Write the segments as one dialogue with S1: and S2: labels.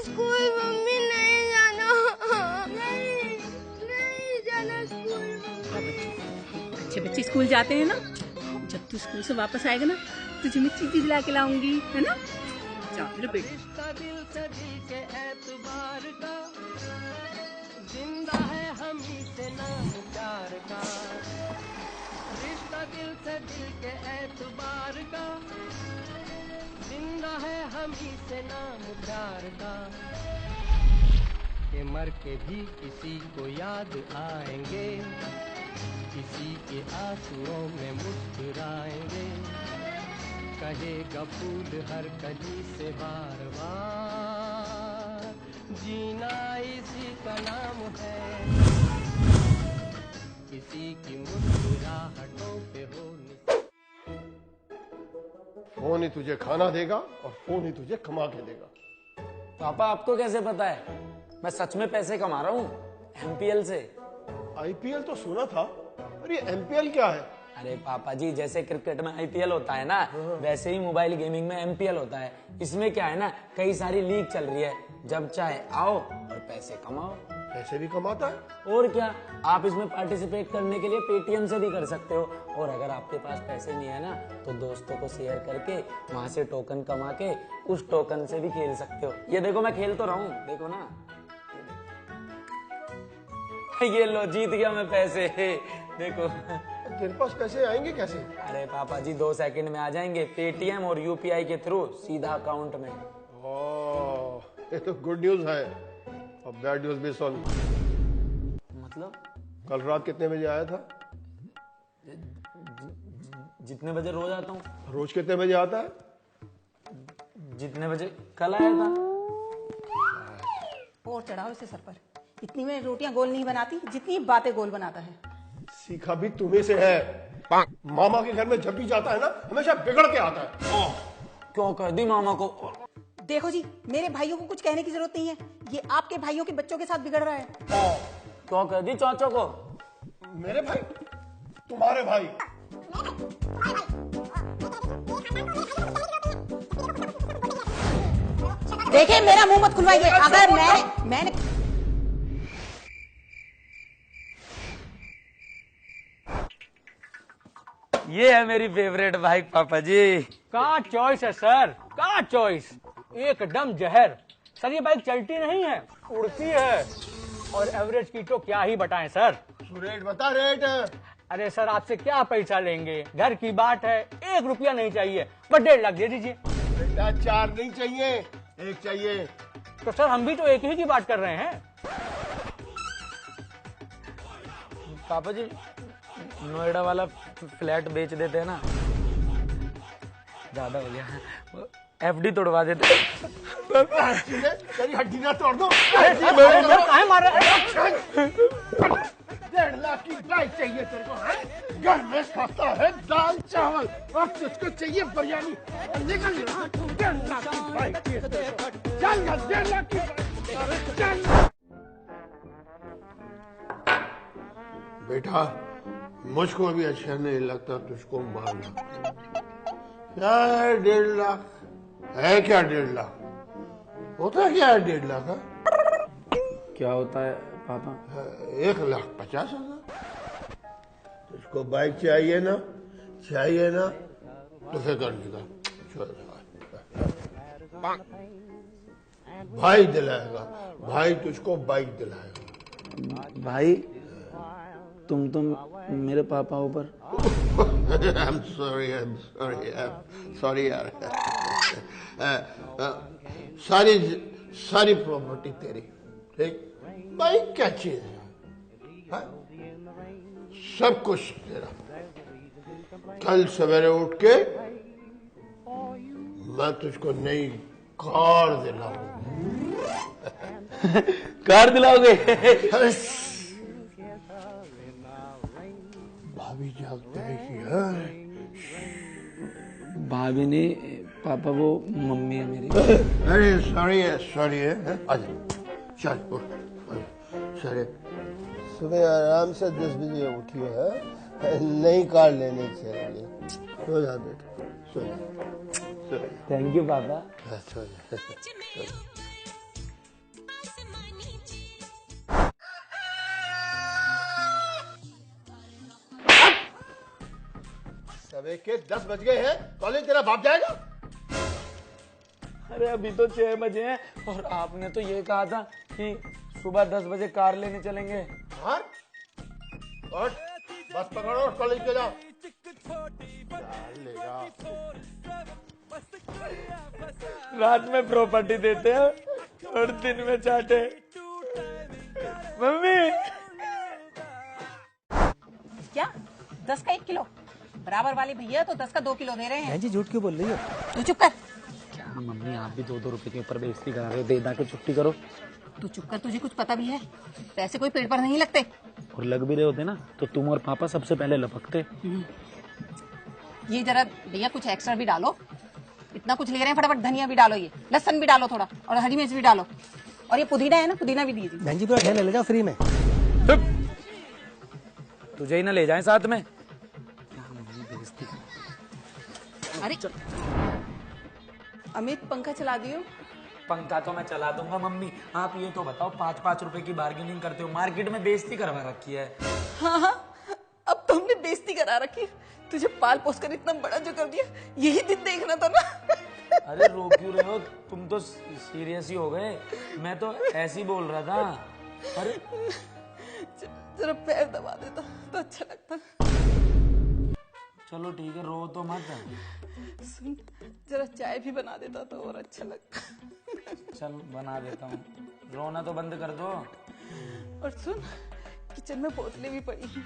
S1: School mummy, नहीं जाना, नहीं जाना स्कूल मम्मी।
S2: अच्छे बच्चे स्कूल जाते हैं ना। जब तू स्कूल से वापस आएगा ना तुझे मैं चीज़ दिला के लाऊंगी, है ना। जाओ मेरे बेटे।
S3: रिश्ता दिल से दिल के एतबार का, जिंदा है हम ही से नाम प्यार का। रिश्ता दिल से दिल के एतबार का, जिंदा है हम ही से नाम प्यार का। के मर के भी किसी को याद आएंगे, किसी के आंसुओं में मुस्कुराएंगे। कहेगा फूल हर कली से बार बार, जीना इसी का नाम है। किसी की मुस्कुराहटों पे हो।
S4: फोन ही तुझे खाना देगा और फोन ही तुझे कमा के देगा।
S5: पापा आपको कैसे पता है मैं सच में पैसे कमा रहा हूँ एमपीएल से?
S4: आईपीएल तो सुना था, पर ये एमपीएल क्या है?
S5: अरे पापा जी, जैसे क्रिकेट में आईपीएल होता है ना, वैसे ही मोबाइल गेमिंग में एमपीएल होता है। इसमें क्या है ना, कई सारी लीग चल रही है, जब चाहे आओ और पैसे कमाओ।
S4: पैसे भी कमाता है?
S5: और क्या, आप इसमें पार्टिसिपेट करने के लिए पेटीएम से भी कर सकते हो। और अगर आपके पास पैसे नहीं है ना, तो दोस्तों को शेयर करके वहां से टोकन कमा के उस टोकन से भी खेल सकते हो। ये देखो मैं खेल तो रहा हूँ, देखो ना। ये लो, जीत गया मैं पैसे, देखो।
S4: तेरे पास पैसे आएंगे कैसे?
S5: अरे पापा जी 2 सेकंड में आ जाएंगे, पेटीएम और यूपीआई के थ्रू सीधा अकाउंट में।
S4: ओह, ये तो गुड न्यूज है। अब बैड न्यूज भी सुन।
S5: मतलब?
S4: कल रात कितने बजे आया था?
S5: जितने बजे रोज आता हूँ।
S4: रोज कितने बजे आता है?
S5: जितने बजे कल आया था।
S6: और चढ़ाओ इसे सर पर। इतनी में रोटियां गोल नहीं बनाती जितनी बातें गोल बनाता है।
S4: सीखा भी तुम्हें से है। मामा के घर में जब भी जाता है ना, हमेशा बिगड़ के आता है।
S5: क्यों कह दी मामा को?
S6: देखो जी, मेरे भाइयों को कुछ कहने की जरूरत नहीं है, ये आपके भाइयों के बच्चों के साथ बिगड़ रहा है।
S5: क्यों कह दी चाचा को?
S4: मेरे भाई? तुम्हारे भाई?
S6: देखिए मेरा मुंह मत खुलवाइए। अगर मैंने
S5: ये है मेरी फेवरेट बाइक पापा जी।
S7: कहाँ चॉइस है सर, कहाँ चॉइस, एकदम जहर। सर ये बाइक चलती नहीं है, उड़ती है। और एवरेज की तो क्या ही बताएं सर।
S4: रेट बता, रेट।
S7: अरे सर आपसे क्या पैसा लेंगे, घर की बात है, 1 रुपया नहीं चाहिए, बस 1.5 लाख दे दीजिए।
S4: बेटा 4 नहीं चाहिए, 1 चाहिए।
S7: तो सर हम भी तो एक ही की बात कर रहे हैं।
S5: पापा जी नोएडा वाला फ्लैट बेच देते हैं ना, ज्यादा हो गया, एफडी तोड़वा देते।
S4: तेरी हड्डी ना तोड़ दो।
S7: काहे मार रहे?
S4: 1.5 लाख की बाइक चाहिए तेरे को? घर में खाता है दाल चावल, अब तुझको चाहिए बिरयानी। निकल 1.5 लाख की बाइक चाहिए तेरे को। चल 1.5 लाख की बाइक, चल। बेटा मुझको भी अच्छा नहीं लगता तुझको मारना। क्या है 1.5 लाख? है क्या 1.5 लाख? होता क्या है 1.5 लाख?
S5: क्या होता है पापा?
S4: 1,50,000। तुझको बाइक चाहिए ना, चाहिए ना, तो फिर कर देगा। भाई दिलाएगा, भाई तुझको बाइक दिलाएगा।
S5: भाई तुम मेरे पापा ऊपर।
S4: I'm sorry यार। सारी प्रॉपर्टी तेरी, ठीक? बाइक क्या चीज है? हाँ? सब कुछ तेरा। कल सवेरे उठ के मैं तुझको नई कार दिलाऊंगा।
S5: कार दिलाओगे?
S4: भाभी जागते हैं कि यार।
S5: भाभी नहीं पापा, वो मम्मी है मेरी।
S4: अरे सॉरी है। आजा चल उठ। सर सुबह आराम से 10 बजे उठियो है, नई कार लेने चलेंगे। सो जा बेटा, सो जा।
S5: थैंक यू पापा।
S4: सो जा। सवे के 10 बज गए हैं, कॉलेज तेरा बाप जाएगा?
S5: अरे अभी तो 6 बजे हैं और आपने तो ये कहा था कि सुबह 10 बजे कार लेने चलेंगे।
S4: कार? और बस पकड़ो और कॉलेज के जाओ। लेगा
S5: रात में प्रॉपर्टी देते हैं और दिन में चाटे। मम्मी
S6: क्या 10 का 1 किलो? बराबर वाले भैया तो 10 का 2 किलो दे रहे हैं।
S5: जी झूठ क्यों बोल रही हो?
S6: तू चुप कर।
S5: क्या मम्मी आप भी 2-2 रुपए के ऊपर बेइज्जती करा रहे हो? दे दा के छुट्टी करो।
S6: तू चुप कर, तुझे कुछ पता भी है? पैसे कोई पेट पर नहीं लगते।
S5: और लग भी रहे होते ना तो तुम और पापा सबसे पहले लपकते।
S6: ये जरा भैया कुछ एक्स्ट्रा भी डालो। इतना कुछ ले रहे हैं, फटाफट धनिया भी डालो, ये लहसुन भी डालो थोड़ा, और हरी मिर्च भी डालो, और ये पुदीना है ना, पुदीना भी दीजिए।
S5: बहन जी पूरा ठेला ले जाओ फ्री में। तुझे ही ना ले जाएं साथ में।
S6: अरे अमित पंखा चला दियो।
S5: पंखा तो मैं चला दूंगा मम्मी, आप ये तो बताओ 5-5 रुपए की बार्गेनिंग करते हो, मार्केट में बेइज्जती करवा रखी है।
S6: हाँ, अब तो हमने बेइज्जती करा रखी है। तुझे पाल पोस कर इतना बड़ा जो कर दिया, यही दिन देखना था ना।
S5: अरे रो क्यों रहे हो? तुम तो सीरियस ही हो गए, मैं तो ऐसे ही बोल रहा था। अरे
S6: जरा पैर दबा देता तो अच्छा लगता।
S5: चलो ठीक है, रो तो मत।
S6: सुन, जरा चाय भी बना देता तो और अच्छा लगता।
S5: चल बना देता हूँ, रोना तो बंद कर दो।
S6: और सुन, किचन में बोतलें भी पड़ी हैं,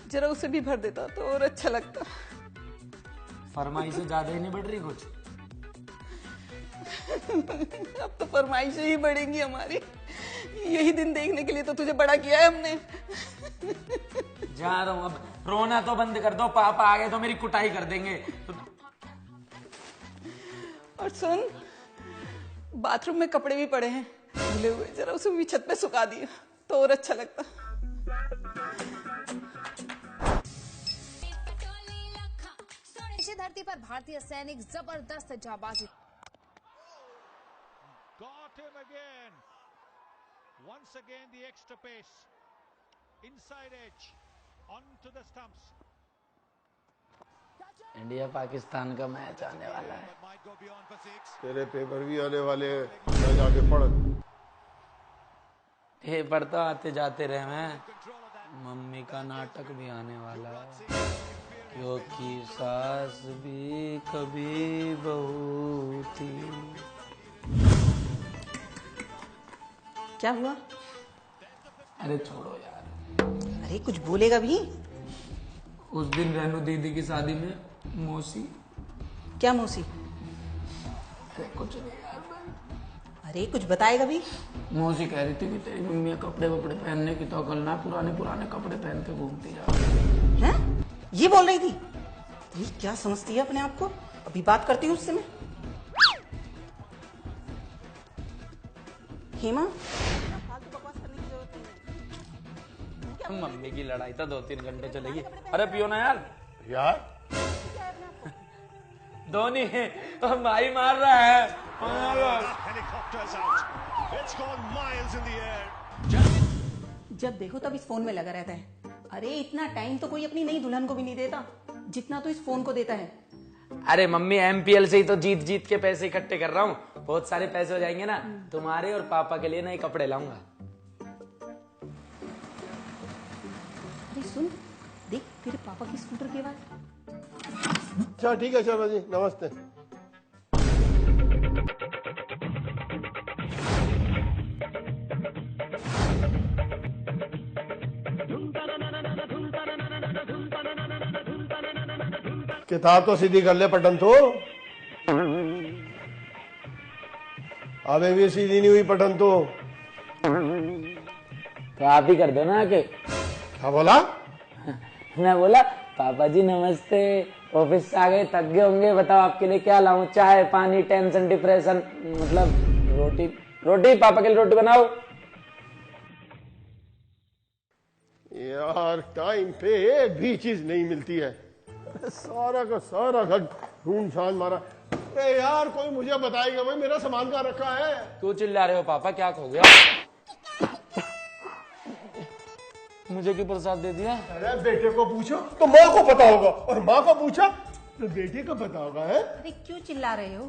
S6: जरा उसे भी भर देता तो और अच्छा लगता।
S5: फरमाइश से ज्यादा ही नहीं बढ़ रही कुछ?
S6: अब तो फरमाइशें ही बढ़ेंगी हमारी। यही दिन देखने के लिए तो तुझे बड़ा किया है हमने।
S5: जा रहा हूँ, अब रोना तो बंद कर दो, पापा आ गए तो मेरी कुटाई कर देंगे।
S6: और सुन, बाथरूम में कपड़े भी पड़े हैं धुले हुए, जरा उसे भी छत पे सुखा दिया तो और अच्छा लगता।
S8: इसी धरती पर भारतीय सैनिक जबरदस्त जाबाजी।
S9: Got him again. Once again the extra pace. Inside edge. Onto the stumps.
S5: India Pakistan का मैच आने वाला है।
S9: But might go beyond for 6.
S4: तेरे पेपर भी आने वाले हैं, जा जाके पढ़।
S5: पेपर तो आते जाते रहे हैं, मम्मी का नाटक भी आने वाला है, क्योंकि सास भी कभी बहू थी।
S6: क्या हुआ?
S5: अरे छोड़ो यार।
S6: अरे कुछ बोलेगा भी?
S5: उस दिन रेनू दीदी की शादी में मौसी।
S6: क्या मौसी?
S5: अरे कुछ नहीं यार।
S6: अरे कुछ बताएगा भी?
S5: मौसी कह रही थी कि तेरी मम्मी कपड़े वपड़े पहनने की तो अकल ना, पुराने पुराने कपड़े पहन के घूमती जा।
S6: हैं? ये बोल रही थी? ये क्या समझती है अपने आप को? अभी बात करती हूँ उससे मैं। हेमा, फालतू बकवास करने की जरूरत नहीं है।
S5: मम्मी की लड़ाई तो 2-3 घंटे चलेगी। अरे पियो ना यार।
S4: यार
S5: धोनी भाई मार रहा है।
S9: Helicopters out. It's gone miles in the air.
S6: जब देखो तब इस फोन में लगा रहता है। अरे इतना टाइम तो कोई अपनी नई दुल्हन को भी नहीं देता जितना तो इस फोन को देता है।
S5: अरे मम्मी MPL से ही तो जीत जीत के पैसे इकट्ठे कर रहा हूँ, बहुत सारे पैसे हो जाएंगे ना, तुम्हारे और पापा के लिए नए कपड़े लाऊंगा।
S6: अरे सुन, देख तेरे पापा की स्कूटर की आवाज।
S4: अच्छा ठीक है शर्मा जी, नमस्ते। किताब तो सीधी कर ले पटन तो। अबे भी सीधी नहीं हुई पटन तो।
S5: आप ही कर दो ना आके।
S4: क्या बोला?
S5: मैं बोला पापा जी नमस्ते, ऑफिस से आ गए, थक गए होंगे, बताओ आपके लिए क्या लाऊं? चाय पानी, टेंशन डिप्रेशन, मतलब रोटी। रोटी पापा के लिए रोटी बनाओ।
S4: यार टाइम पे एक भी चीज नहीं मिलती है, सारा का सारा घर ढूंढ छान मारा। अरे यार कोई मुझे बताएगा भाई मेरा सामान कहाँ रखा है?
S5: क्यों चिल्ला रहे हो पापा, क्या खो गया? मुझे क्यों प्रसाद दे दिया?
S4: अरे बेटे को पूछो तो माँ को पता होगा, और माँ को पूछा तो बेटे का पता होगा है?
S6: अरे क्यों चिल्ला रहे हो?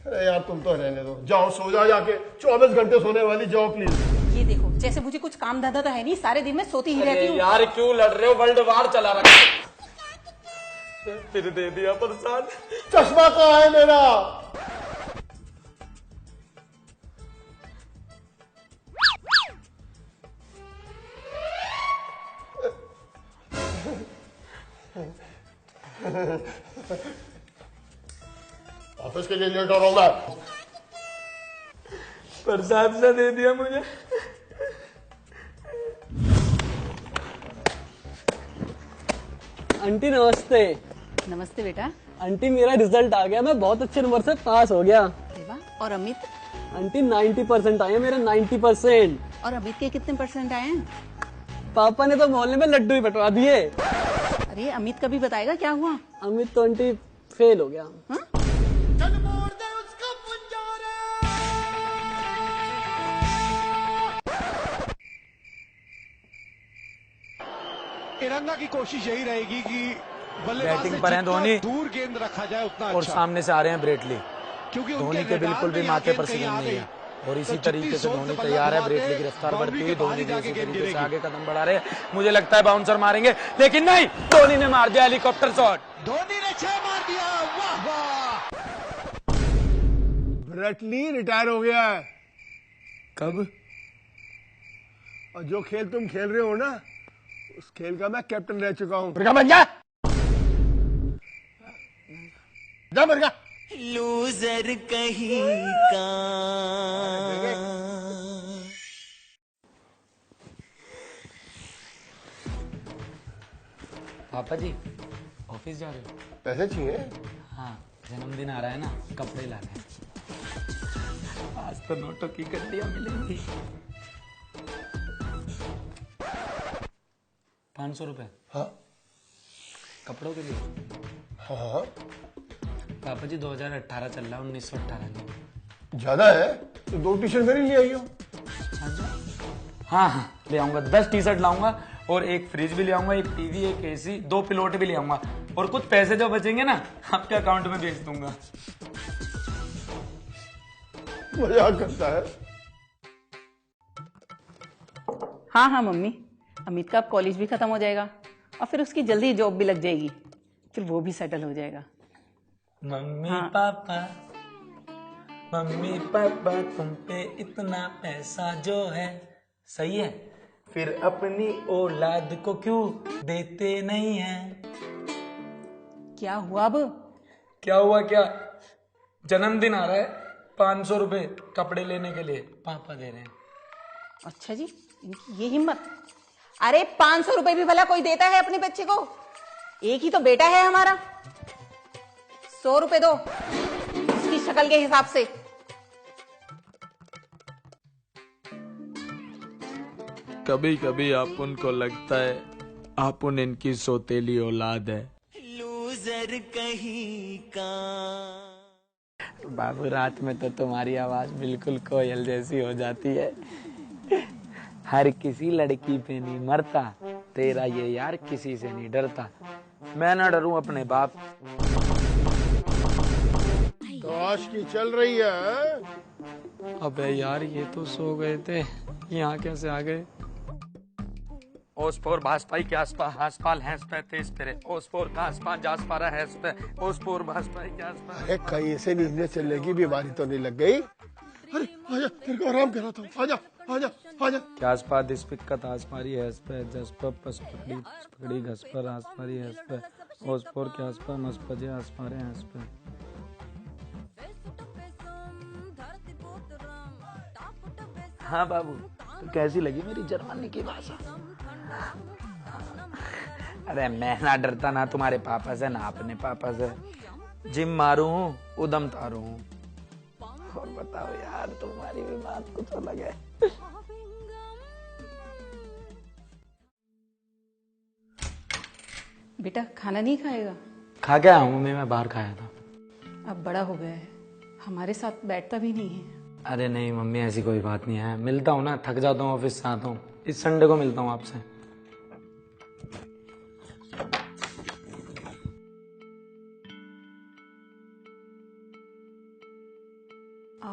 S4: अरे यार तुम तो रहने दो, जाओ सो जाओ जाके, 24 घंटे सोने वाली, जाओ प्लीज।
S6: ये देखो, जैसे मुझे कुछ काम धंधा तो है नहीं, सारे दिन में सोती ही रहती हूँ।
S5: यार क्यों लड़ रहे हो, वर्ल्ड वार चला रखा है। फिर दे दिया प्रसाद।
S4: चश्मा कहाँ है मेरा? ऑफिस के लिए लेट हो रहा हूं मैं।
S5: प्रसाद से दे दिया मुझे। आंटी नमस्ते।
S6: नमस्ते बेटा।
S5: आंटी मेरा रिजल्ट आ गया, मैं बहुत अच्छे नंबर से पास हो गया।
S6: अरे वाह। और अमित?
S5: आंटी 90% आए मेरे, 90%।
S6: और अमित के कितने % आए हैं?
S5: पापा ने तो मोहल्ले में लड्डू ही बंटवा दिए।
S6: अरे अमित का भी बताएगा क्या हुआ?
S5: अमित तो आंटी फेल हो गया।
S6: हाँ?
S9: तिरंगा की कोशिश यही रहेगी कि बल्लेबाज
S5: बैटिंग पर हैं धोनी,
S9: दूर गेंद रखा जाए उतना
S5: और
S9: अच्छा।
S5: सामने से आ रहे हैं ब्रेटली।
S9: क्योंकि
S5: धोनी के बिल्कुल भी माथे पर सिकुड़ नहीं है, और इसी तरीके से धोनी तैयार है। ब्रेटली की रफ्तार बढ़ती हुई, धोनी भी इसी तरीके से आगे कदम बढ़ा रहे हैं। मुझे लगता है बाउंसर मारेंगे, लेकिन नहीं, धोनी ने मार दिया हेलीकॉप्टर शॉट।
S9: धोनी ने 6 मार दिया। वाह वाह।
S4: ब्रेटली रिटायर हो गया है।
S5: कब?
S4: और जो खेल तुम खेल रहे हो ना, उस खेल का मैं कैप्टन रह चुका हूं। जा मर गया।
S10: लूजर कहीं का।
S5: पापा जी ऑफिस जा रहे हो?
S4: पैसे चाहिए?
S5: हाँ, जन्मदिन आ रहा है ना, कपड़े लाने हैं। आज तो नोटों की गड्डियां मिलेंगी। 500 रुपए।
S4: हाँ।
S5: कपड़ों के लिए?
S4: हाँ।
S5: पापा जी 2018 चल रहा है, 1918 नहीं।
S4: ज्यादा है तो 2 टी-शर्ट मेरी ले आइयो।
S5: हाँ हाँ ले आऊंगा, 10 टी-शर्ट लाऊंगा, और एक फ्रिज भी ले आऊंगा, एक टीवी, एक एसी, 2 पिलोट भी ले आऊंगा, और कुछ पैसे जो बचेंगे ना आपके अकाउंट में भेज दूंगा।
S4: मजाक करता है।
S6: हाँ हाँ मम्मी, अमित का अब कॉलेज भी खत्म हो जाएगा और फिर उसकी जल्दी जॉब भी लग जाएगी, फिर वो भी सेटल हो जाएगा।
S5: मम्मी
S6: हाँ।
S5: पापा, मम्मी पापा तुम पे इतना पैसा जो है, सही है, फिर अपनी औलाद को क्यों देते नहीं हैं?
S6: क्या हुआ अब?
S5: क्या हुआ क्या? जन्मदिन आ रहा है, 500 रुपए कपड़े लेने के लिए पापा दे रहे हैं।
S6: अच्छा जी, इनकी ये हिम्मत। अरे 500 रुपए भी भला कोई देता है अपने बच्चे को? एक ही तो बेटा है हमारा। 100 रुपए दो इसकी शक्ल के हिसाब से।
S11: कभी कभी आप उनको लगता है आप उन इनकी सौतेली औलाद है।
S10: लूजर कहीं का।
S5: बाबू रात में तो तुम्हारी आवाज बिल्कुल कोयल जैसी हो जाती है। हर किसी लड़की पे नहीं मरता, तेरा ये यार किसी से नहीं डरता। मैं ना डरूं अपने बाप।
S4: तो आज की चल रही है।
S5: अबे यार ये तो सो गए थे, यहाँ कैसे आ गए? ओसपोर भाजपाई के आसपास हासपाल हैसपे तेज तेरे ओसपोर का आसपास जास पारा हैसपे ओसपोर भाजपाई के आसपास।
S4: अरे कहीं ऐसे नींद चलने की बीमारी तो नहीं लग गई? अरे आजा, तेरे को आराम कराता हूँ। आजा आजा आजा।
S5: क्या आसपास दिस्पिकत आसपारी हैसपे जसप पसपकड़ी घसपर आसपारी हैसपे ओसपोर के आसपास मसपजे आसपारे हैसपे। हाँ बाबू, तो कैसी लगी मेरी जर्मनी की भाषा? अरे मैं ना डरता ना तुम्हारे पापा से ना अपने पापा से। जिम मारू हूँ, उदम तारू हूँ। और बताओ यार, तुम्हारी भी बात कुछ अलग है।
S6: बेटा खाना नहीं खाएगा?
S5: खा के आया हूँ मम्मी, मैं बाहर खाया था।
S6: अब बड़ा हो गया है, हमारे साथ बैठता भी नहीं है।
S5: अरे नहीं मम्मी, ऐसी कोई बात नहीं है। मिलता हूँ ना, थक जाता हूँ ऑफिस से आता हूँ। इस संडे को मिलता हूँ आपसे।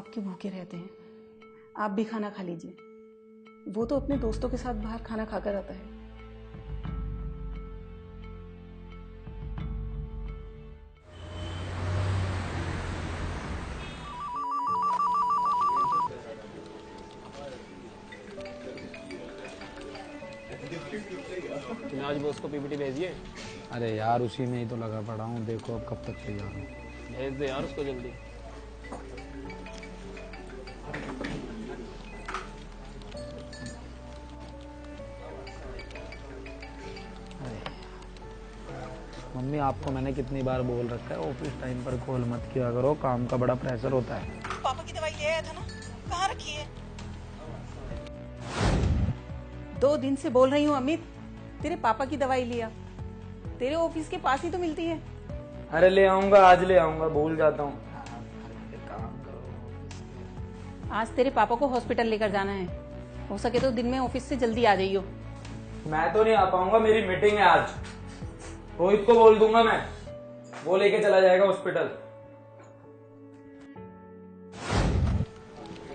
S6: क्यों भूखे रहते हैं? आप भी खाना खा लीजिए। वो तो अपने दोस्तों के साथ बाहर खाना खाकर आता है।
S5: तुमने आज बॉस को पीपीटी भेजिए? अरे यार उसी में ही तो लगा पड़ा हूँ, देखो अब कब तक तैयार हो। भेज दे यार उसको जल्दी। मम्मी आपको मैंने कितनी बार बोल रखा है ऑफिस टाइम पर कॉल मत किया करो, काम का बड़ा प्रेशर होता है।
S6: पापा की दवाई ले आया था ना, कहाँ रखी है? 2 दिन से बोल रही हूँ अमित, तेरे पापा की दवाई लिया। तेरे ऑफिस के पास ही तो मिलती है।
S5: अरे ले आऊंगा, आज ले आऊंगा, भूल जाता हूँ।
S6: आज तेरे पापा को हॉस्पिटल लेकर जाना है, हो सके तो दिन में ऑफिस से जल्दी आ जाइयो।
S5: मैं तो नहीं आ पाऊंगा, मेरी मीटिंग है आज। रोहित को बोल दूंगा मैं, वो लेके चला जाएगा हॉस्पिटल।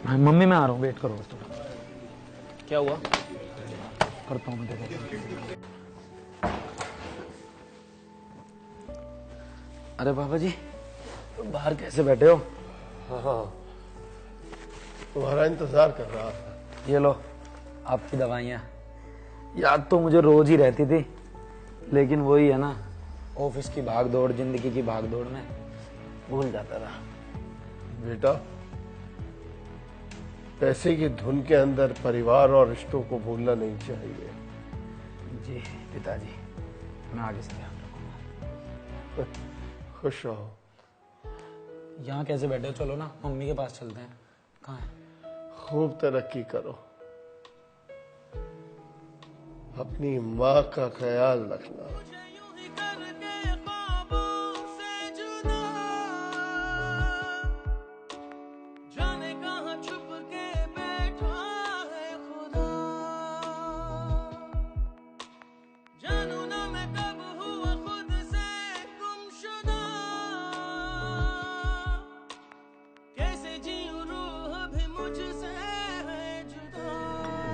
S5: मम्मी मैं आ रहा हूँ, वेट करो। क्या हुआ? करता हूँ मैं, देखो। अरे बाबा जी बाहर कैसे बैठे हो?
S4: हाँ, तुम्हारा इंतजार कर रहा था।
S5: ये लो आपकी दवाइयाँ। याद तो मुझे रोज ही रहती थी, लेकिन वही है ना, ऑफिस की भाग दौड़, जिंदगी की भाग दौड़ में भूल जाता था।
S4: बेटा, पैसे की धुन के अंदर परिवार और रिश्तों को भूलना नहीं चाहिए।
S5: जी पिताजी, मैं आगे से ध्यान रखूंगा।
S4: खुश रहो।
S5: यहाँ कैसे बैठे हो? चलो ना मम्मी के पास चलते हैं। कहाँ है?
S4: खूब तरक्की करो, अपनी माँ का ख्याल रखना।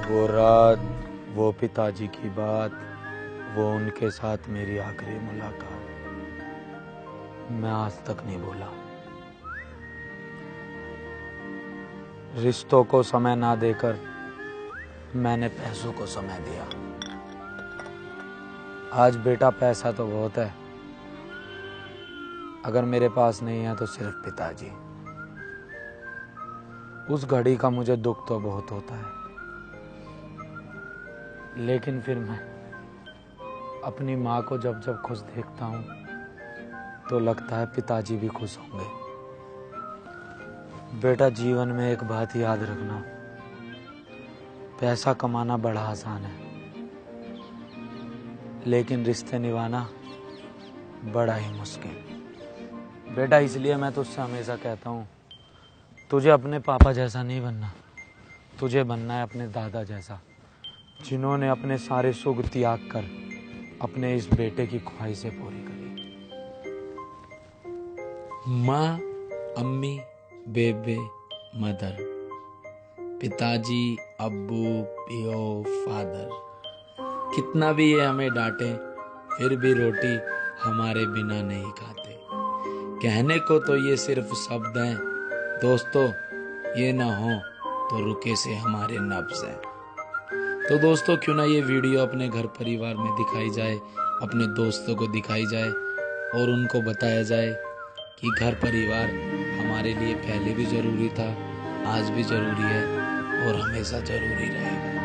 S5: वो रात, वो पिताजी की बात, वो उनके साथ मेरी आखिरी मुलाकात, मैं आज तक नहीं भूला। रिश्तों को समय ना देकर मैंने पैसों को समय दिया। आज बेटा पैसा तो बहुत है, अगर मेरे पास नहीं है तो सिर्फ पिताजी। उस घड़ी का मुझे दुख तो बहुत होता है, लेकिन फिर मैं अपनी माँ को जब जब खुश देखता हूँ तो लगता है पिताजी भी खुश होंगे। बेटा, जीवन में एक बात याद रखना, पैसा कमाना बड़ा आसान है, लेकिन रिश्ते निभाना बड़ा ही मुश्किल। बेटा, इसलिए मैं तुझसे हमेशा कहता हूँ, तुझे अपने पापा जैसा नहीं बनना, तुझे बनना है अपने दादा जैसा, जिन्होंने अपने सारे सुख त्याग कर अपने इस बेटे की ख्वाहिशें पूरी करी।
S11: माँ, अम्मी, बेबे, मदर, पिताजी, अब्बू, पियो, फादर। कितना भी ये हमें डांटे, फिर भी रोटी हमारे बिना नहीं खाते। कहने को तो ये सिर्फ शब्द हैं, दोस्तों ये ना हो तो रुके से हमारे नब्ज़ हैं। तो दोस्तों, क्यों ना ये वीडियो अपने घर परिवार में दिखाई जाए, अपने दोस्तों को दिखाई जाए और उनको बताया जाए कि घर परिवार हमारे लिए पहले भी ज़रूरी था, आज भी ज़रूरी है और हमेशा ज़रूरी रहेगा।